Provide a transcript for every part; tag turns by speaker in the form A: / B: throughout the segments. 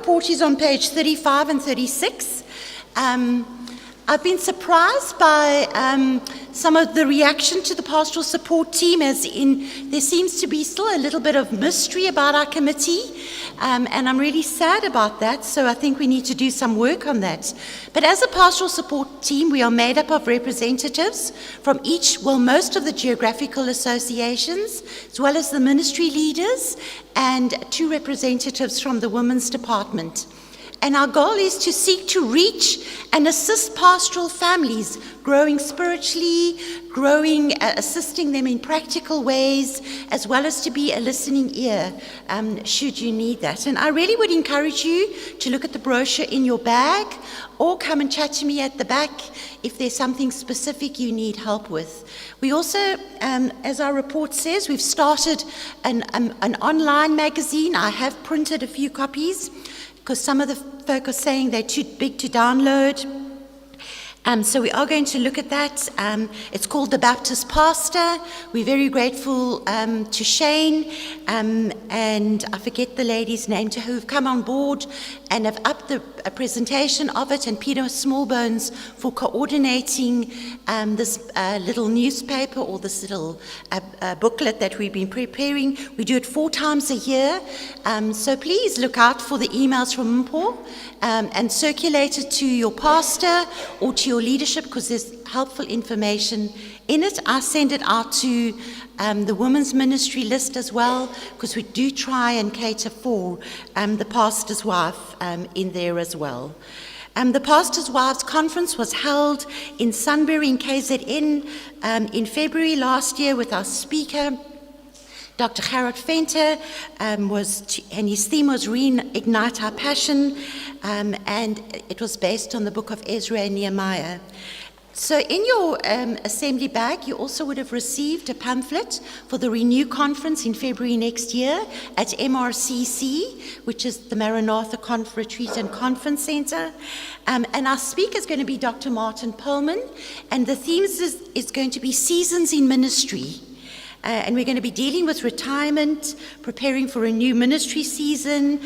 A: report is on page 35 and 36. I've been surprised by some of the reaction to the Pastoral Support Team, as in there seems to be still a little bit of mystery about our committee, and I'm really sad about that, so I think we need to do some work on that. But as a Pastoral Support Team, we are made up of representatives from most of the geographical associations, as well as the ministry leaders, and 2 representatives from the Women's Department. And our goal is to seek to reach and assist pastoral families growing spiritually, assisting them in practical ways, as well as to be a listening ear should you need that. And I really would encourage you to look at the brochure in your bag or come and chat to me at the back if there's something specific you need help with. We also, as our report says, we've started an online magazine. I have printed a few copies, because some of the folk are saying they're too big to download. So we are going to look at that. It's called The Baptist Pastor. We're very grateful to Shane and I forget the lady's name, to who've come on board and have upped a presentation of it, and Peter Smallbones for coordinating this little newspaper, or this little booklet that we've been preparing. We do it 4 times a year, so please look out for the emails from Mpo and circulate it to your pastor or to your leadership, because there's helpful information in it. I send it out to the women's ministry list as well, because we do try and cater for the pastor's wife in there as well. The Pastor's Wives Conference was held in Sunbury in KZN in February last year with our speaker, Dr. Gerard Venter, and his theme was Reignite Our Passion, and it was based on the book of Ezra and Nehemiah. So in your assembly bag, you also would have received a pamphlet for the Renew Conference in February next year at MRCC, which is the Maranatha Retreat and Conference Center. And our speaker is going to be Dr. Martin Perlman, and the theme is going to be Seasons in Ministry. And we're going to be dealing with retirement, preparing for a new ministry season,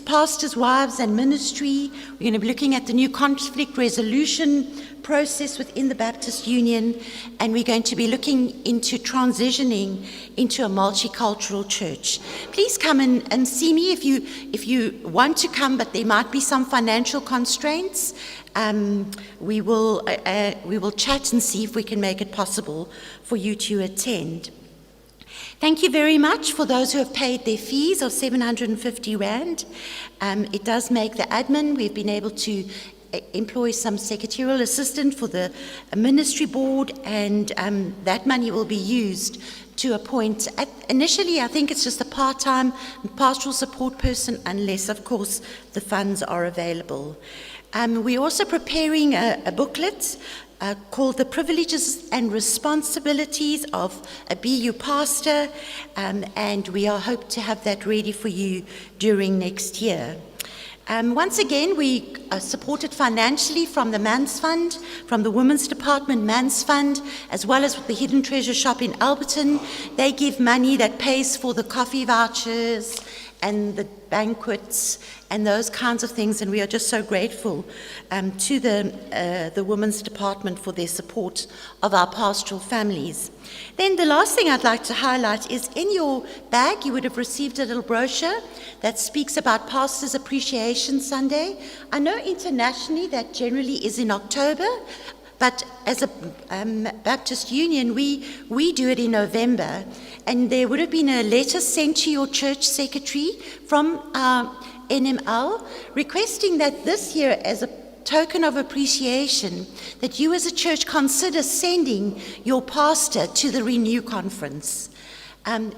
A: pastors' wives and ministry. We're going to be looking at the new conflict resolution process within the Baptist Union, and we're going to be looking into transitioning into a multicultural church. Please come and see me if you want to come, but there might be some financial constraints. We will chat and see if we can make it possible for you to attend. Thank you very much for those who have paid their fees of 750 Rand. It does make the admin. We've been able to employ some secretarial assistant for the ministry board, and that money will be used to appoint, initially I think it's just a part-time pastoral support person, unless of course the funds are available. We're also preparing a booklet called The Privileges and Responsibilities of a BU Pastor, and we hope to have that ready for you during next year. Once again, we are supported financially from the Man's Fund, from the Women's Department Man's Fund, as well as with the Hidden Treasure Shop in Alberton. They give money that pays for the coffee vouchers and the banquets and those kinds of things, and we are just so grateful to the Women's Department for their support of our pastoral families. Then the last thing I'd like to highlight is in your bag you would have received a little brochure that speaks about Pastors Appreciation Sunday. I know internationally that generally is in October, but as a Baptist Union, we do it in November. And there would have been a letter sent to your church secretary from NML requesting that this year, as a token of appreciation, that you as a church consider sending your pastor to the Renew Conference.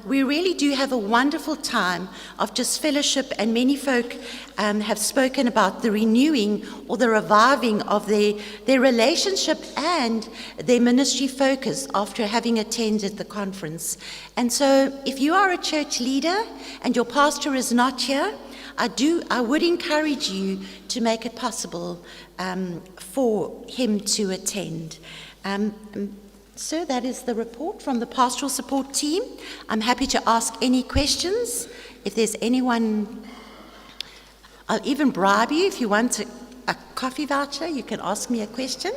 A: We really do have a wonderful time of just fellowship, and many folk have spoken about the renewing or the reviving of their relationship and their ministry focus after having attended the conference. And so if you are a church leader and your pastor is not here, I would encourage you to make it possible for him to attend. So that is the report from the Pastoral Support Team. I'm happy to ask any questions. If there's anyone I'll even bribe you if you want a coffee voucher. You can ask me a question.